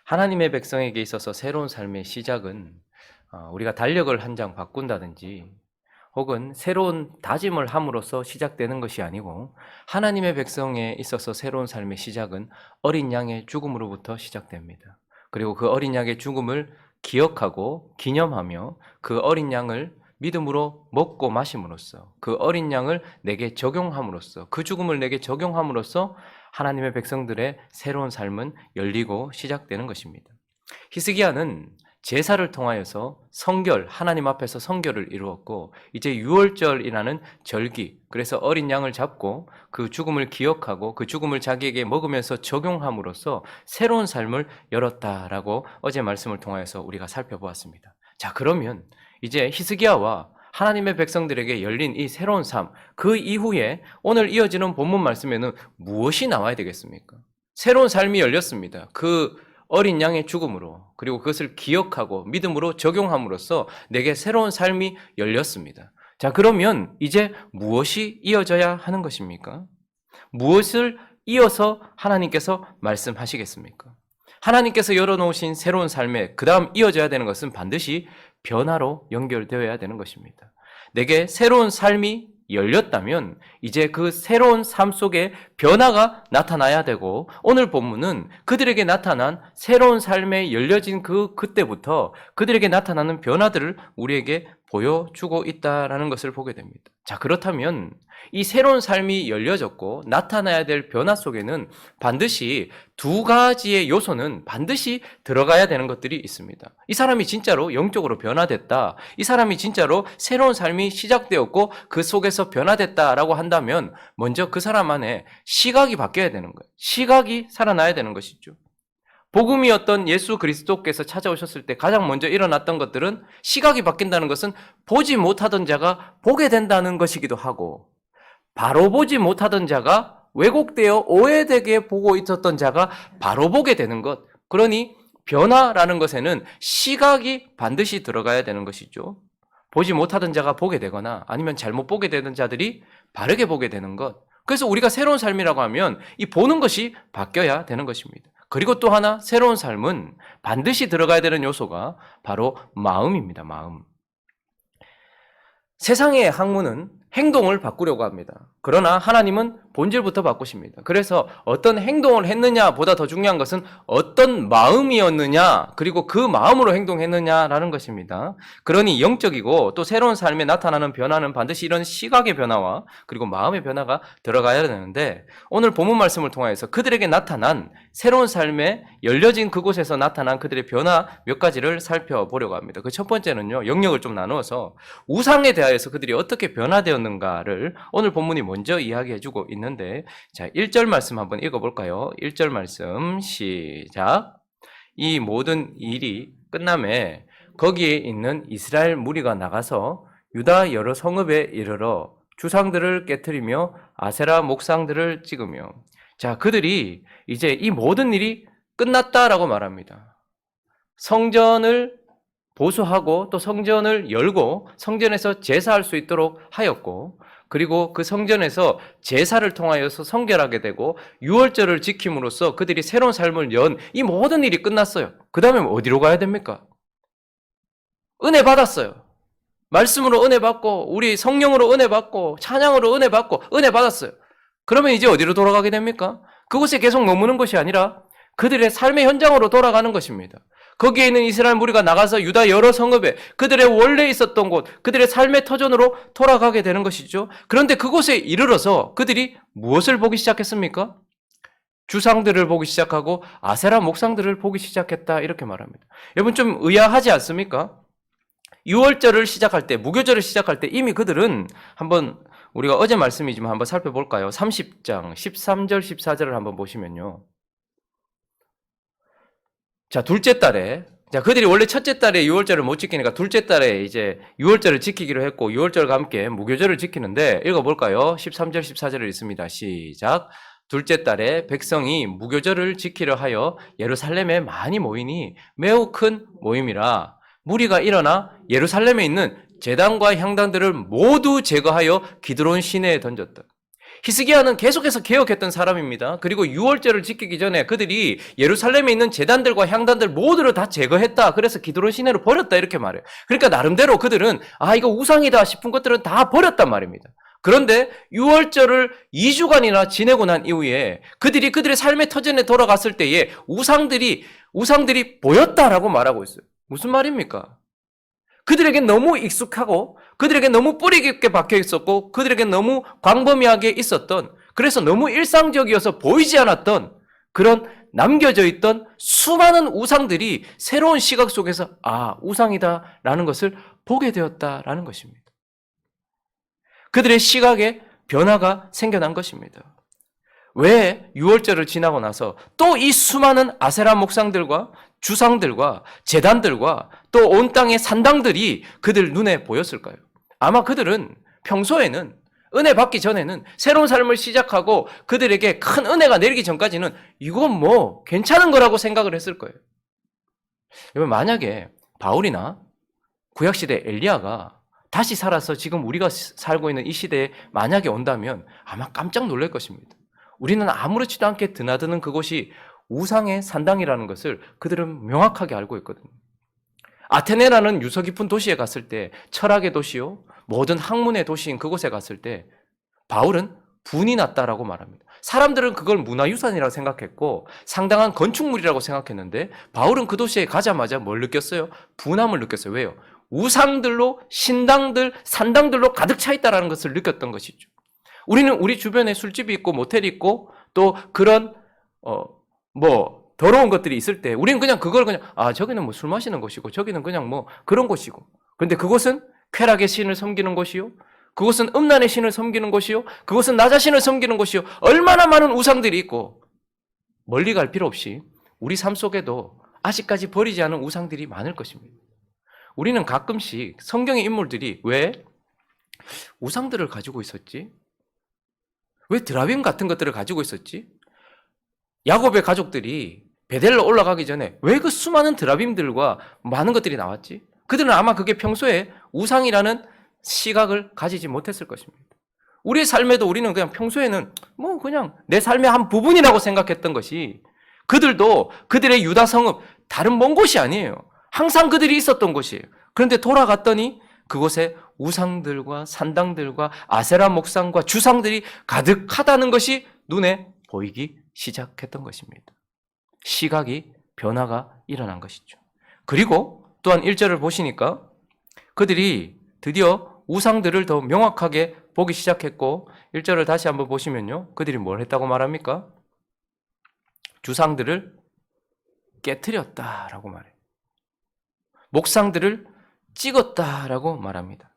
하나님의 백성에게 있어서 새로운 삶의 시작은 우리가 달력을 한 장 바꾼다든지 혹은 새로운 다짐을 함으로써 시작되는 것이 아니고, 하나님의 백성에 있어서 새로운 삶의 시작은 어린 양의 죽음으로부터 시작됩니다. 그리고 그 어린 양의 죽음을 기억하고 기념하며 그 어린 양을 믿음으로 먹고 마심으로써, 그 어린 양을 내게 적용함으로써, 그 죽음을 내게 적용함으로써 하나님의 백성들의 새로운 삶은 열리고 시작되는 것입니다. 히스기야는 제사를 통하여서 성결, 하나님 앞에서 성결을 이루었고, 이제 유월절이라는 절기, 그래서 어린 양을 잡고 그 죽음을 기억하고 그 죽음을 자기에게 먹으면서 적용함으로써 새로운 삶을 열었다라고 어제 말씀을 통하여서 우리가 살펴보았습니다. 자, 그러면 이제 히스기야와 하나님의 백성들에게 열린 이 새로운 삶, 그 이후에 오늘 이어지는 본문 말씀에는 무엇이 나와야 되겠습니까? 새로운 삶이 열렸습니다. 그 어린 양의 죽음으로, 그리고 그것을 기억하고 믿음으로 적용함으로써 내게 새로운 삶이 열렸습니다. 자, 그러면 이제 무엇이 이어져야 하는 것입니까? 무엇을 이어서 하나님께서 말씀하시겠습니까? 하나님께서 열어놓으신 새로운 삶에 그 다음 이어져야 되는 것은 반드시 변화로 연결되어야 되는 것입니다. 내게 새로운 삶이 열렸다면 이제 그 새로운 삶 속에 변화가 나타나야 되고, 오늘 본문은 그들에게 나타난 새로운 삶에 열려진 그때부터 그들에게 나타나는 변화들을 우리에게 보여주고 있다는 것을 보게 됩니다. 자, 그렇다면 이 새로운 삶이 열려졌고 나타나야 될 변화 속에는 반드시 두 가지의 요소는 반드시 들어가야 되는 것들이 있습니다. 이 사람이 진짜로 영적으로 변화됐다, 이 사람이 진짜로 새로운 삶이 시작되었고 그 속에서 변화됐다라고 한다면 먼저 그 사람 안에 시각이 바뀌어야 되는 거예요. 시각이 살아나야 되는 것이죠. 복음이었던 예수 그리스도께서 찾아오셨을 때 가장 먼저 일어났던 것들은, 시각이 바뀐다는 것은 보지 못하던 자가 보게 된다는 것이기도 하고, 바로 보지 못하던 자가 왜곡되어 오해되게 보고 있었던 자가 바로 보게 되는 것. 그러니 변화라는 것에는 시각이 반드시 들어가야 되는 것이죠. 보지 못하던 자가 보게 되거나 아니면 잘못 보게 되는 자들이 바르게 보게 되는 것. 그래서 우리가 새로운 삶이라고 하면 이 보는 것이 바뀌어야 되는 것입니다. 그리고 또 하나, 새로운 삶은 반드시 들어가야 되는 요소가 바로 마음입니다. 마음. 세상의 학문은 행동을 바꾸려고 합니다. 그러나 하나님은 본질부터 바꾸십니다. 그래서 어떤 행동을 했느냐보다 더 중요한 것은 어떤 마음이었느냐, 그리고 그 마음으로 행동했느냐라는 것입니다. 그러니 영적이고 또 새로운 삶에 나타나는 변화는 반드시 이런 시각의 변화와 그리고 마음의 변화가 들어가야 되는데, 오늘 본문 말씀을 통해서 그들에게 나타난 새로운 삶에 열려진 그곳에서 나타난 그들의 변화 몇 가지를 살펴보려고 합니다. 그 첫 번째는요, 영역을 좀 나누어서 우상에 대하여서 그들이 어떻게 변화되었는가를 오늘 본문이 먼저 이야기해주고 있는데, 자, 1절 말씀 한번 읽어볼까요? 1절 말씀 시작. 이 모든 일이 끝남에 거기에 있는 이스라엘 무리가 나가서 유다 여러 성읍에 이르러 주상들을 깨트리며 아세라 목상들을 찍으며. 자, 그들이 이제 이 모든 일이 끝났다라고 말합니다. 성전을 보수하고 또 성전을 열고 성전에서 제사할 수 있도록 하였고, 그리고 그 성전에서 제사를 통하여서 성결하게 되고 유월절을 지킴으로써 그들이 새로운 삶을 연 이 모든 일이 끝났어요. 그 다음에 어디로 가야 됩니까? 은혜 받았어요. 말씀으로 은혜 받고 우리 성령으로 은혜 받고 찬양으로 은혜 받고 은혜 받았어요. 그러면 이제 어디로 돌아가게 됩니까? 그곳에 계속 머무는 것이 아니라 그들의 삶의 현장으로 돌아가는 것입니다. 거기에 있는 이스라엘 무리가 나가서 유다 여러 성읍에 그들의 원래 있었던 곳, 그들의 삶의 터전으로 돌아가게 되는 것이죠. 그런데 그곳에 이르러서 그들이 무엇을 보기 시작했습니까? 주상들을 보기 시작하고 아세라 목상들을 보기 시작했다, 이렇게 말합니다. 여러분, 좀 의아하지 않습니까? 유월절을 시작할 때, 무교절을 시작할 때 이미 그들은, 한번 우리가 어제 말씀이지만 한번 살펴볼까요? 30장 13절 14절을 한번 보시면요, 자, 둘째 달에, 자, 그들이 원래 첫째 달에 유월절을 못 지키니까 둘째 달에 이제 유월절을 지키기로 했고 유월절과 함께 무교절을 지키는데, 읽어볼까요? 13절 14절을 읽습니다. 시작. 둘째 달에 백성이 무교절을 지키려 하여 예루살렘에 많이 모이니 매우 큰 모임이라 무리가 일어나 예루살렘에 있는 제단과 향단들을 모두 제거하여 기드론 시내에 던졌다. 히스기야는 계속해서 개혁했던 사람입니다. 그리고 유월절을 지키기 전에 그들이 예루살렘에 있는 제단들과 향단들 모두를 다 제거했다. 그래서 기드론 시내로 버렸다 이렇게 말해요. 그러니까 나름대로 그들은 이거 우상이다 싶은 것들은 다 버렸단 말입니다. 그런데 유월절을 2주간이나 지내고 난 이후에 그들이 그들의 삶의 터전에 돌아갔을 때에 우상들이 보였다라고 말하고 있어요. 무슨 말입니까? 그들에게 너무 익숙하고 그들에게 너무 뿌리 깊게 박혀 있었고 그들에게 너무 광범위하게 있었던, 그래서 너무 일상적이어서 보이지 않았던 그런 남겨져 있던 수많은 우상들이 새로운 시각 속에서 우상이다라는 것을 보게 되었다라는 것입니다. 그들의 시각에 변화가 생겨난 것입니다. 왜 유월절을 지나고 나서 또 이 수많은 아세라 목상들과 주상들과 제단들과 또 온 땅의 산당들이 그들 눈에 보였을까요? 아마 그들은 평소에는, 은혜 받기 전에는, 새로운 삶을 시작하고 그들에게 큰 은혜가 내리기 전까지는 이건 뭐 괜찮은 거라고 생각을 했을 거예요. 여러분, 만약에 바울이나 구약시대 엘리야가 다시 살아서 지금 우리가 살고 있는 이 시대에 만약에 온다면 아마 깜짝 놀랄 것입니다. 우리는 아무렇지도 않게 드나드는 그곳이 우상의 산당이라는 것을 그들은 명확하게 알고 있거든요. 아테네라는 유서 깊은 도시에 갔을 때, 철학의 도시요, 모든 학문의 도시인 그곳에 갔을 때 바울은 분이 났다라고 말합니다. 사람들은 그걸 문화유산이라고 생각했고 상당한 건축물이라고 생각했는데 바울은 그 도시에 가자마자 뭘 느꼈어요? 분함을 느꼈어요. 왜요? 우상들로, 신당들, 산당들로 가득 차 있다는 것을 느꼈던 것이죠. 우리는 우리 주변에 술집이 있고 모텔이 있고 또 그런 더러운 것들이 있을 때 우리는 그냥 그걸 저기는 뭐 술 마시는 곳이고 저기는 그냥 뭐 그런 곳이고, 그런데 그곳은 쾌락의 신을 섬기는 곳이요, 그곳은 음란의 신을 섬기는 곳이요, 그곳은 나 자신을 섬기는 곳이요, 얼마나 많은 우상들이 있고 멀리 갈 필요 없이 우리 삶 속에도 아직까지 버리지 않은 우상들이 많을 것입니다. 우리는 가끔씩 성경의 인물들이 왜 우상들을 가지고 있었지? 왜 드라빔 같은 것들을 가지고 있었지? 야곱의 가족들이 베델로 올라가기 전에 왜 그 수많은 드라빔들과 많은 것들이 나왔지? 그들은 아마 그게 평소에 우상이라는 시각을 가지지 못했을 것입니다. 우리의 삶에도 우리는 그냥 평소에는 그냥 내 삶의 한 부분이라고 생각했던 것이, 그들도 그들의 유다 성읍 다른 먼 곳이 아니에요. 항상 그들이 있었던 곳이에요. 그런데 돌아갔더니 그곳에 우상들과 산당들과 아세라 목상과 주상들이 가득하다는 것이 눈에 보이기 시작했던 것입니다. 시각이 변화가 일어난 것이죠. 그리고 또한 1절을 보시니까 그들이 드디어 우상들을 더 명확하게 보기 시작했고, 1절을 다시 한번 보시면요, 그들이 뭘 했다고 말합니까? 주상들을 깨트렸다라고 말해요. 목상들을 찍었다라고 말합니다.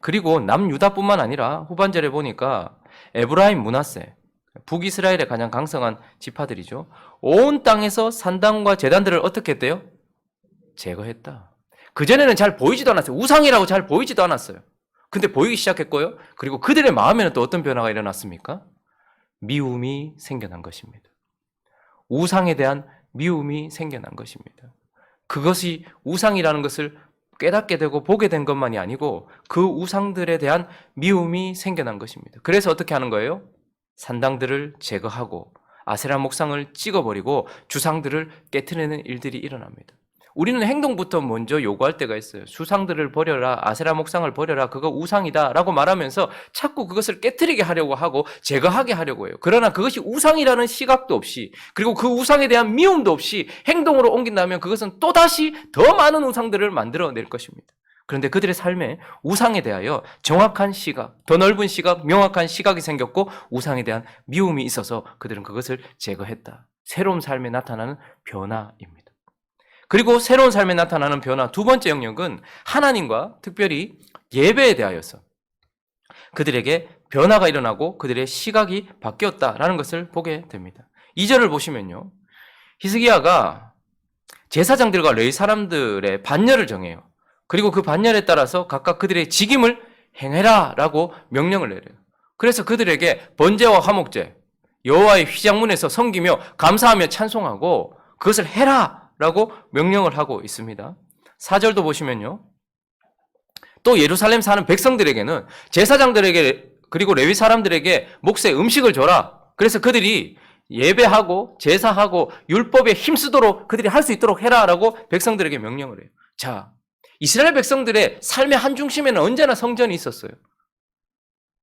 그리고 남유다뿐만 아니라 후반절에 보니까 에브라임, 므낫세, 북이스라엘의 가장 강성한 지파들이죠. 온 땅에서 산당과 제단들을 어떻게 했대요? 제거했다. 그전에는 잘 보이지도 않았어요. 우상이라고 잘 보이지도 않았어요. 근데 보이기 시작했고요. 그리고 그들의 마음에는 또 어떤 변화가 일어났습니까? 미움이 생겨난 것입니다. 우상에 대한 미움이 생겨난 것입니다. 그것이 우상이라는 것을 깨닫게 되고 보게 된 것만이 아니고 그 우상들에 대한 미움이 생겨난 것입니다. 그래서 어떻게 하는 거예요? 산당들을 제거하고 아세라 목상을 찍어버리고 주상들을 깨트리는 일들이 일어납니다. 우리는 행동부터 먼저 요구할 때가 있어요. 주상들을 버려라, 아세라 목상을 버려라, 그거 우상이다 라고 말하면서 자꾸 그것을 깨트리게 하려고 하고 제거하게 하려고 해요. 그러나 그것이 우상이라는 시각도 없이, 그리고 그 우상에 대한 미움도 없이 행동으로 옮긴다면 그것은 또다시 더 많은 우상들을 만들어낼 것입니다. 그런데 그들의 삶에 우상에 대하여 정확한 시각, 더 넓은 시각, 명확한 시각이 생겼고 우상에 대한 미움이 있어서 그들은 그것을 제거했다. 새로운 삶에 나타나는 변화입니다. 그리고 새로운 삶에 나타나는 변화 두 번째 영역은 하나님과 특별히 예배에 대하여서 그들에게 변화가 일어나고 그들의 시각이 바뀌었다라는 것을 보게 됩니다. 2절을 보시면요, 히스기야가 제사장들과 레위 사람들의 반열을 정해요. 그리고 그 반열에 따라서 각각 그들의 직임을 행해라 라고 명령을 내려요. 그래서 그들에게 번제와 화목제, 여호와의 휘장문에서 섬기며 감사하며 찬송하고 그것을 해라 라고 명령을 하고 있습니다. 4절도 보시면요, 또 예루살렘 사는 백성들에게는 제사장들에게 그리고 레위 사람들에게 몫의 음식을 줘라. 그래서 그들이 예배하고 제사하고 율법에 힘쓰도록 그들이 할 수 있도록 해라라고 백성들에게 명령을 해요. 자, 이스라엘 백성들의 삶의 한 중심에는 언제나 성전이 있었어요.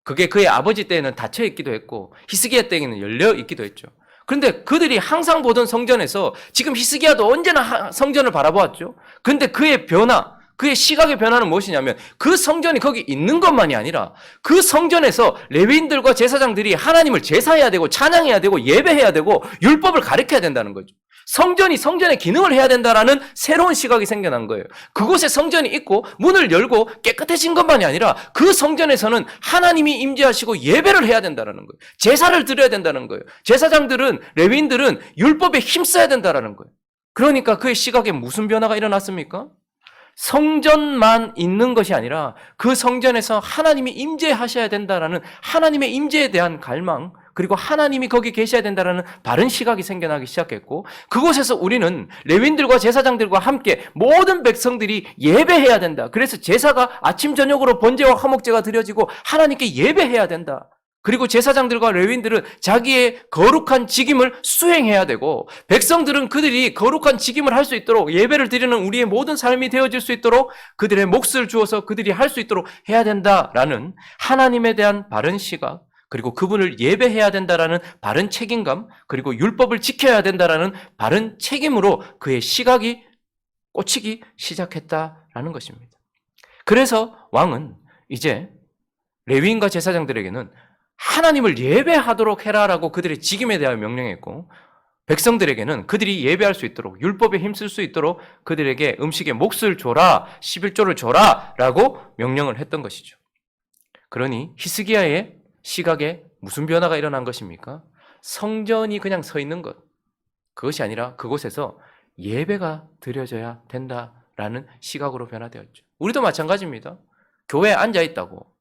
그게 그의 아버지 때에는 닫혀 있기도 했고 히스기야 때에는 열려 있기도 했죠. 그런데 그들이 항상 보던 성전에서 지금 히스기야도 언제나 성전을 바라보았죠. 그런데 그의 변화, 그의 시각의 변화는 무엇이냐면 그 성전이 거기 있는 것만이 아니라 그 성전에서 레위인들과 제사장들이 하나님을 제사해야 되고 찬양해야 되고 예배해야 되고 율법을 가르쳐야 된다는 거죠. 성전이 성전의 기능을 해야 된다라는 새로운 시각이 생겨난 거예요. 그곳에 성전이 있고 문을 열고 깨끗해진 것만이 아니라 그 성전에서는 하나님이 임재하시고 예배를 해야 된다는 거예요. 제사를 드려야 된다는 거예요. 제사장들은, 레위인들은 율법에 힘써야 된다는 거예요. 그러니까 그의 시각에 무슨 변화가 일어났습니까? 성전만 있는 것이 아니라 그 성전에서 하나님이 임재하셔야 된다라는 하나님의 임재에 대한 갈망, 그리고 하나님이 거기 계셔야 된다라는 바른 시각이 생겨나기 시작했고, 그곳에서 우리는 레위인들과 제사장들과 함께 모든 백성들이 예배해야 된다. 그래서 제사가 아침 저녁으로 번제와 화목제가 드려지고 하나님께 예배해야 된다. 그리고 제사장들과 레위인들은 자기의 거룩한 직임을 수행해야 되고, 백성들은 그들이 거룩한 직임을 할 수 있도록, 예배를 드리는 우리의 모든 삶이 되어질 수 있도록 그들의 몫을 주어서 그들이 할 수 있도록 해야 된다라는 하나님에 대한 바른 시각, 그리고 그분을 예배해야 된다라는 바른 책임감, 그리고 율법을 지켜야 된다라는 바른 책임으로 그의 시각이 꽂히기 시작했다라는 것입니다. 그래서 왕은 이제 레위인과 제사장들에게는 하나님을 예배하도록 해라라고 그들의 직임에 대하여 명령했고, 백성들에게는 그들이 예배할 수 있도록, 율법에 힘쓸 수 있도록 그들에게 음식의 몫을 줘라, 11조를 줘라 라고 명령을 했던 것이죠. 그러니 히스기야의 시각에 무슨 변화가 일어난 것입니까? 성전이 그냥 서 있는 것, 그것이 아니라 그곳에서 예배가 드려져야 된다라는 시각으로 변화되었죠. 우리도 마찬가지입니다. 교회에 앉아있다고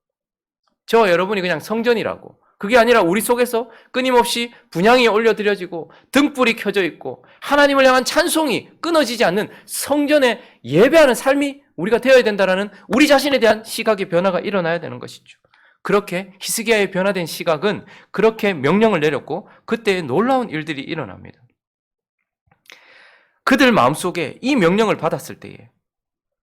저와 여러분이 그냥 성전이라고, 그게 아니라 우리 속에서 끊임없이 분향이 올려드려지고 등불이 켜져 있고 하나님을 향한 찬송이 끊어지지 않는 성전에 예배하는 삶이 우리가 되어야 된다는 우리 자신에 대한 시각의 변화가 일어나야 되는 것이죠. 그렇게 히스기야의 변화된 시각은 그렇게 명령을 내렸고 그때 놀라운 일들이 일어납니다. 그들 마음속에 이 명령을 받았을 때에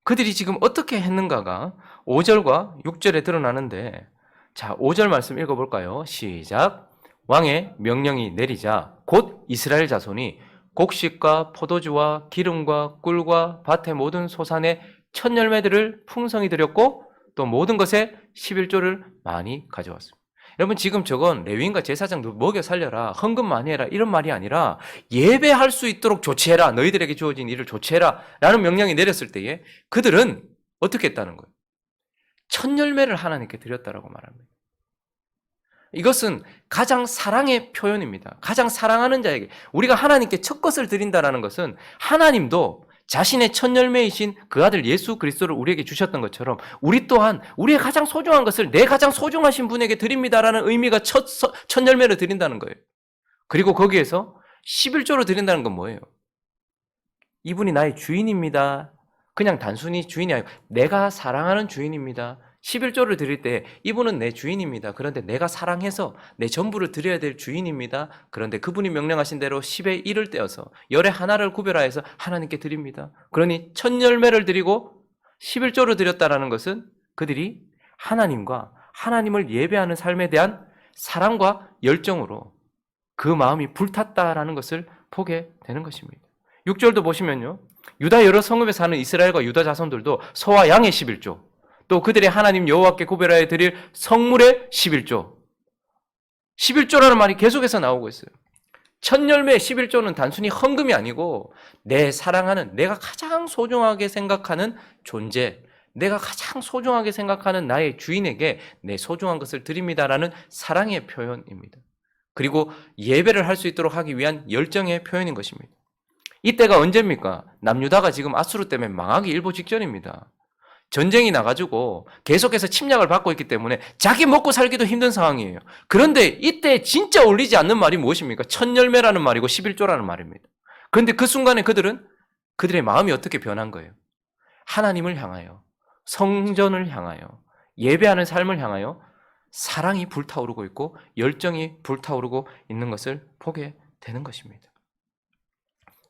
그들이 지금 어떻게 했는가가 5절과 6절에 드러나는데, 자, 5절 말씀 읽어볼까요? 시작. 왕의 명령이 내리자 곧 이스라엘 자손이 곡식과 포도주와 기름과 꿀과 밭의 모든 소산의 첫 열매들을 풍성히 드렸고 또 모든 것에 11조를 많이 가져왔습니다. 여러분, 지금 저건 레위인과 제사장도 먹여 살려라, 헌금 많이 해라 이런 말이 아니라 예배할 수 있도록 조치해라, 너희들에게 주어진 일을 조치해라 라는 명령이 내렸을 때에 그들은 어떻게 했다는 거예요? 첫 열매를 하나님께 드렸다라고 말합니다. 이것은 가장 사랑의 표현입니다. 가장 사랑하는 자에게 우리가 하나님께 첫 것을 드린다라는 것은 하나님도 자신의 첫 열매이신 그 아들 예수 그리스도를 우리에게 주셨던 것처럼 우리 또한 우리의 가장 소중한 것을 내 가장 소중하신 분에게 드립니다라는 의미가 첫 열매를 드린다는 거예요. 그리고 거기에서 11조로 드린다는 건 뭐예요? 이분이 나의 주인입니다. 그냥 단순히 주인이 아니고 내가 사랑하는 주인입니다. 11조를 드릴 때 이분은 내 주인입니다. 그런데 내가 사랑해서 내 전부를 드려야 될 주인입니다. 그런데 그분이 명령하신 대로 10의 1을 떼어서 열의 하나를 구별하여서 하나님께 드립니다. 그러니 첫 열매를 드리고 11조를 드렸다는 것은 그들이 하나님과 하나님을 예배하는 삶에 대한 사랑과 열정으로 그 마음이 불탔다라는 것을 보게 되는 것입니다. 6절도 보시면요, 유다 여러 성읍에 사는 이스라엘과 유다 자손들도 소와 양의 11조, 또 그들의 하나님 여호와께 구별하여 드릴 성물의 11조. 11조라는 말이 계속해서 나오고 있어요. 첫 열매의 11조는 단순히 헌금이 아니고 내 사랑하는, 내가 가장 소중하게 생각하는 존재, 내가 가장 소중하게 생각하는 나의 주인에게 내 소중한 것을 드립니다라는 사랑의 표현입니다. 그리고 예배를 할 수 있도록 하기 위한 열정의 표현인 것입니다. 이때가 언제입니까? 남유다가 지금 아수르 때문에 망하기 일보 직전입니다. 전쟁이 나가지고 계속해서 침략을 받고 있기 때문에 자기 먹고 살기도 힘든 상황이에요. 그런데 이때 진짜 어울리지 않는 말이 무엇입니까? 첫 열매라는 말이고 11조라는 말입니다. 그런데 그 순간에 그들의 마음이 어떻게 변한 거예요? 하나님을 향하여, 성전을 향하여, 예배하는 삶을 향하여 사랑이 불타오르고 있고 열정이 불타오르고 있는 것을 보게 되는 것입니다.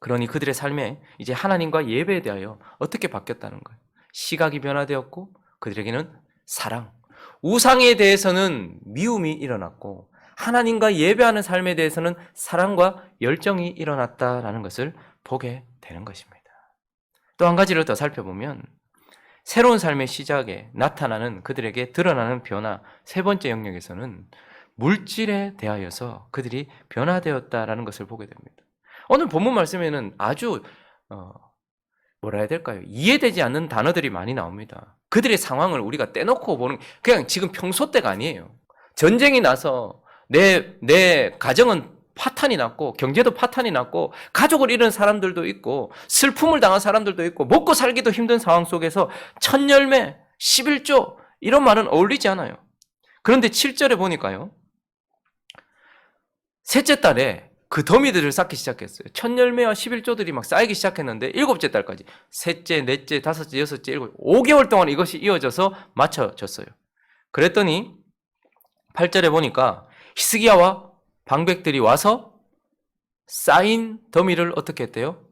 그러니 그들의 삶에 이제 하나님과 예배에 대하여 어떻게 바뀌었다는 거예요. 시각이 변화되었고 그들에게는 사랑, 우상에 대해서는 미움이 일어났고 하나님과 예배하는 삶에 대해서는 사랑과 열정이 일어났다라는 것을 보게 되는 것입니다. 또 한 가지를 더 살펴보면 새로운 삶의 시작에 나타나는 그들에게 드러나는 변화, 세 번째 영역에서는 물질에 대하여서 그들이 변화되었다라는 것을 보게 됩니다. 오늘 본문 말씀에는 아주 뭐라 해야 될까요? 이해되지 않는 단어들이 많이 나옵니다. 그들의 상황을 우리가 떼놓고 보는, 그냥 지금 평소 때가 아니에요. 전쟁이 나서 내 가정은 파탄이 났고 경제도 파탄이 났고 가족을 잃은 사람들도 있고 슬픔을 당한 사람들도 있고 먹고 살기도 힘든 상황 속에서 첫 열매 11조 이런 말은 어울리지 않아요. 그런데 7절에 보니까요, 셋째 달에 그 더미들을 쌓기 시작했어요. 첫 열매와 11조들이 막 쌓이기 시작했는데 일곱째 달까지 셋째, 넷째, 다섯째, 여섯째, 일곱 5개월 동안 이것이 이어져서 맞춰졌어요. 그랬더니 8절에 보니까 히스기야와 방백들이 와서 쌓인 더미를 어떻게 했대요?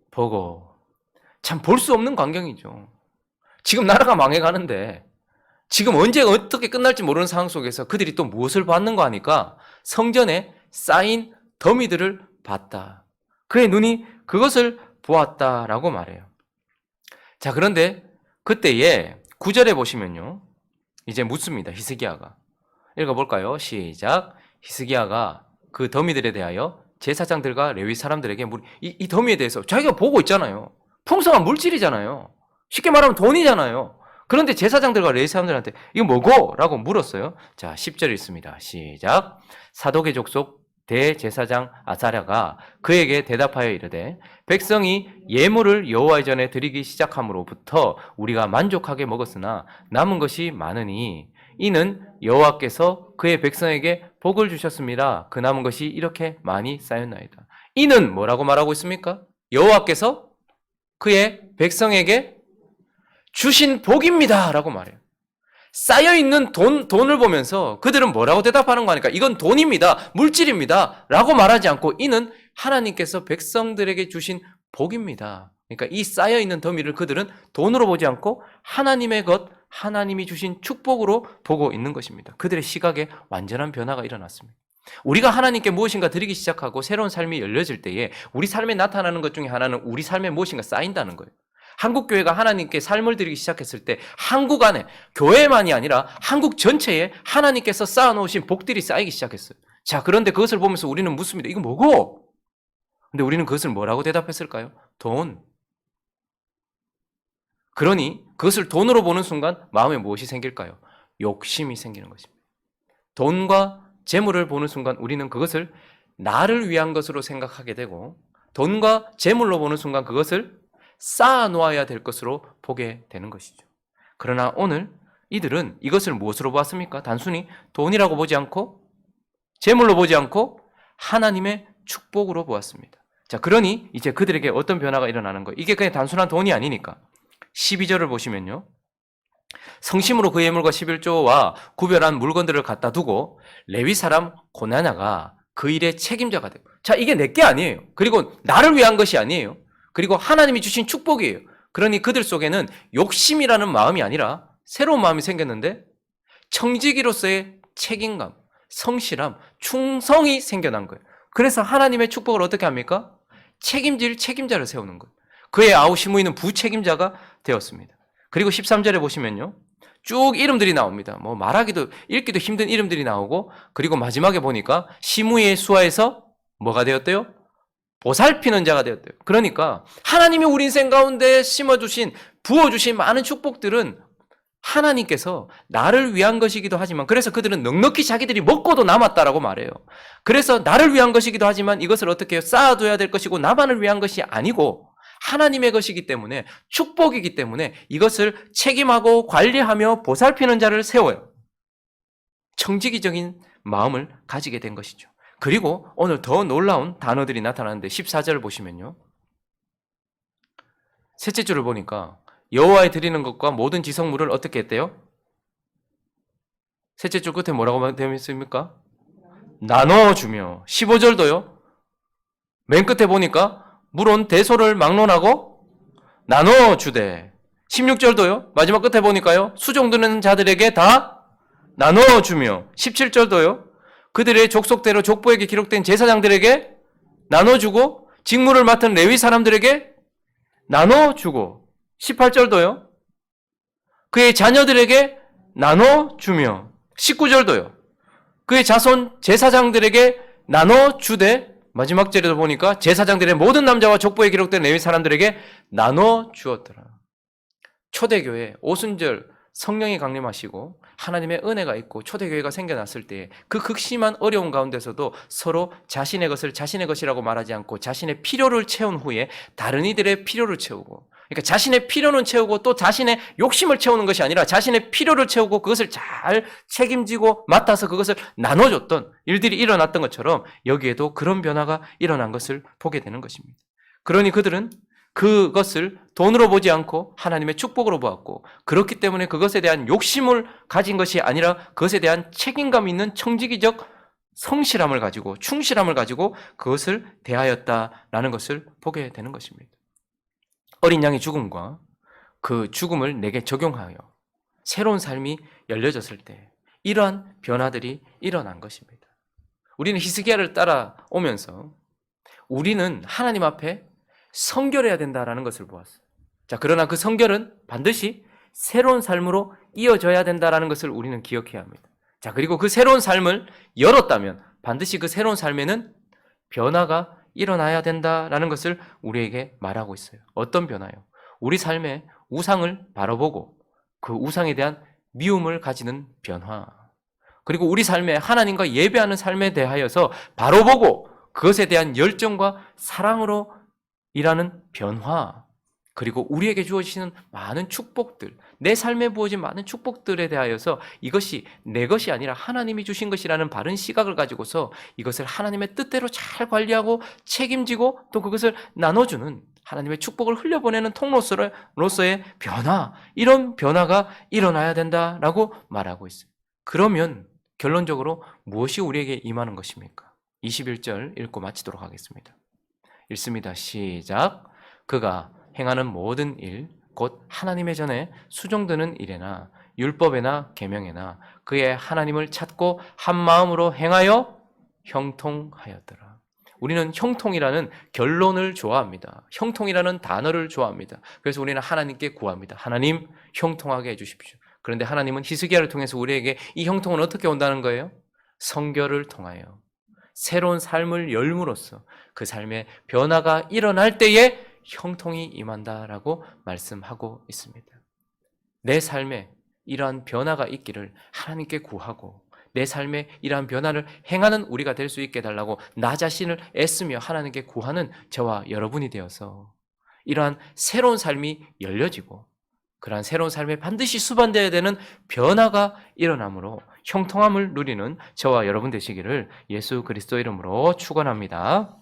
보고. 참 볼 수 없는 광경이죠. 지금 나라가 망해가는데 지금 언제 어떻게 끝날지 모르는 상황 속에서 그들이 또 무엇을 봤는가 하니까 성전에 쌓인 더미들을 봤다. 그의 눈이 그것을 보았다라고 말해요. 자, 그런데 그때에 9절에 보시면요, 이제 묻습니다. 히스기야가. 읽어볼까요? 시작. 히스기야가 그 더미들에 대하여 제사장들과 레위 사람들에게 이 더미에 대해서 자기가 보고 있잖아요. 풍성한 물질이잖아요. 쉽게 말하면 돈이잖아요. 그런데 제사장들과 레위 사람들한테 이거 뭐고? 라고 물었어요. 자, 10절 있습니다. 시작. 사독의 족속 대제사장 아사랴가 그에게 대답하여 이르되 백성이 예물을 여호와의 전에 드리기 시작함으로부터 우리가 만족하게 먹었으나 남은 것이 많으니 이는 여호와께서 그의 백성에게 복을 주셨습니다. 그 남은 것이 이렇게 많이 쌓였나이다. 이는 뭐라고 말하고 있습니까? 여호와께서 그의 백성에게 주신 복입니다 라고 말해요. 쌓여있는 돈을 보면서 그들은 뭐라고 대답하는 거 아닙니까? 이건 돈입니다, 물질입니다 라고 말하지 않고 이는 하나님께서 백성들에게 주신 복입니다. 그러니까 이 쌓여있는 더미를 그들은 돈으로 보지 않고 하나님의 것, 하나님이 주신 축복으로 보고 있는 것입니다. 그들의 시각에 완전한 변화가 일어났습니다. 우리가 하나님께 무엇인가 드리기 시작하고 새로운 삶이 열려질 때에 우리 삶에 나타나는 것 중에 하나는 우리 삶에 무엇인가 쌓인다는 거예요. 한국교회가 하나님께 삶을 드리기 시작했을 때 한국 안에, 교회만이 아니라 한국 전체에 하나님께서 쌓아놓으신 복들이 쌓이기 시작했어요. 자, 그런데 그것을 보면서 우리는 묻습니다. 이거 뭐고? 근데 우리는 그것을 뭐라고 대답했을까요? 돈. 그러니 그것을 돈으로 보는 순간 마음에 무엇이 생길까요? 욕심이 생기는 것입니다. 돈과 재물을 보는 순간 우리는 그것을 나를 위한 것으로 생각하게 되고 돈과 재물로 보는 순간 그것을 쌓아 놓아야 될 것으로 보게 되는 것이죠. 그러나 오늘 이들은 이것을 무엇으로 보았습니까? 단순히 돈이라고 보지 않고 재물로 보지 않고 하나님의 축복으로 보았습니다. 자, 그러니 이제 그들에게 어떤 변화가 일어나는 거예요? 이게 그냥 단순한 돈이 아니니까 12절을 보시면요, 성심으로 그 예물과 11조와 구별한 물건들을 갖다 두고 레위 사람 고나냐가 그 일의 책임자가 되고, 자, 이게 내게 아니에요. 그리고 나를 위한 것이 아니에요. 그리고 하나님이 주신 축복이에요. 그러니 그들 속에는 욕심이라는 마음이 아니라 새로운 마음이 생겼는데 청지기로서의 책임감, 성실함, 충성이 생겨난 거예요. 그래서 하나님의 축복을 어떻게 합니까? 책임질 책임자를 세우는 거예요. 그의 아우시무이는 부책임자가 되었습니다. 그리고 13절에 보시면요, 쭉 이름들이 나옵니다. 뭐 말하기도 읽기도 힘든 이름들이 나오고, 그리고 마지막에 보니까 시무이의 수하에서 뭐가 되었대요? 보살피는 자가 되었대요. 그러니까 하나님이 우리 인생 가운데 심어주신, 부어주신 많은 축복들은 하나님께서 나를 위한 것이기도 하지만, 그래서 그들은 넉넉히 자기들이 먹고도 남았다라고 말해요. 그래서 나를 위한 것이기도 하지만 이것을 어떻게 해요? 쌓아둬야 될 것이고 나만을 위한 것이 아니고 하나님의 것이기 때문에, 축복이기 때문에 이것을 책임하고 관리하며 보살피는 자를 세워요. 청지기적인 마음을 가지게 된 것이죠. 그리고 오늘 더 놀라운 단어들이 나타나는데 14절을 보시면요, 셋째 줄을 보니까 여호와에 드리는 것과 모든 지성물을 어떻게 했대요? 셋째 줄 끝에 뭐라고 되어 있습니까? 나눠주며. 15절도요. 맨 끝에 보니까 물론 대소를 막론하고 나눠주되. 16절도요. 마지막 끝에 보니까요. 수종드는 자들에게 다 나눠주며. 17절도요. 그들의 족속대로 족보에게 기록된 제사장들에게 나눠주고 직무를 맡은 레위 사람들에게 나눠주고. 18절도요. 그의 자녀들에게 나눠주며. 19절도요. 그의 자손 제사장들에게 나눠주되 마지막 절에도 보니까 제사장들의 모든 남자와 족보에 기록된 레위 사람들에게 나눠주었더라. 초대교회 오순절 성령이 강림하시고 하나님의 은혜가 있고 초대교회가 생겨났을 때 그 극심한 어려운 가운데서도 서로 자신의 것을 자신의 것이라고 말하지 않고 자신의 필요를 채운 후에 다른 이들의 필요를 채우고, 그러니까 자신의 필요는 채우고 또 자신의 욕심을 채우는 것이 아니라 자신의 필요를 채우고 그것을 잘 책임지고 맡아서 그것을 나눠줬던 일들이 일어났던 것처럼 여기에도 그런 변화가 일어난 것을 보게 되는 것입니다. 그러니 그들은 그것을 돈으로 보지 않고 하나님의 축복으로 보았고, 그렇기 때문에 그것에 대한 욕심을 가진 것이 아니라 그것에 대한 책임감 있는 청지기적 성실함을 가지고 충실함을 가지고 그것을 대하였다라는 것을 보게 되는 것입니다. 어린 양의 죽음과 그 죽음을 내게 적용하여 새로운 삶이 열려졌을 때 이러한 변화들이 일어난 것입니다. 우리는 히스기야를 따라오면서 우리는 하나님 앞에 성결해야 된다라는 것을 보았어요. 자, 그러나 그 성결은 반드시 새로운 삶으로 이어져야 된다라는 것을 우리는 기억해야 합니다. 자, 그리고 그 새로운 삶을 열었다면 반드시 그 새로운 삶에는 변화가 일어나야 된다라는 것을 우리에게 말하고 있어요. 어떤 변화요? 우리 삶의 우상을 바라보고 그 우상에 대한 미움을 가지는 변화. 그리고 우리 삶에 하나님과 예배하는 삶에 대하여서 바라보고 그것에 대한 열정과 사랑으로 일하는 변화. 그리고 우리에게 주어지는 많은 축복들, 내 삶에 부어진 많은 축복들에 대하여서 이것이 내 것이 아니라 하나님이 주신 것이라는 바른 시각을 가지고서 이것을 하나님의 뜻대로 잘 관리하고 책임지고 또 그것을 나눠주는 하나님의 축복을 흘려보내는 통로로서의 변화, 이런 변화가 일어나야 된다라고 말하고 있어요. 그러면 결론적으로 무엇이 우리에게 임하는 것입니까? 21절 읽고 마치도록 하겠습니다. 읽습니다. 시작. 그가 행하는 모든 일, 곧 하나님의 전에 수종드는 일에나 율법에나 계명에나 그의 하나님을 찾고 한 마음으로 행하여 형통하였더라. 우리는 형통이라는 결론을 좋아합니다. 형통이라는 단어를 좋아합니다. 그래서 우리는 하나님께 구합니다. 하나님, 형통하게 해주십시오. 그런데 하나님은 히스기야를 통해서 우리에게 이 형통은 어떻게 온다는 거예요? 성결을 통하여 새로운 삶을 열므로써 그 삶의 변화가 일어날 때에 형통이 임한다라고 말씀하고 있습니다. 내 삶에 이러한 변화가 있기를 하나님께 구하고 내 삶에 이러한 변화를 행하는 우리가 될 수 있게 해달라고 나 자신을 애쓰며 하나님께 구하는 저와 여러분이 되어서 이러한 새로운 삶이 열려지고 그러한 새로운 삶에 반드시 수반되어야 되는 변화가 일어나므로 형통함을 누리는 저와 여러분 되시기를 예수 그리스도 이름으로 축원합니다.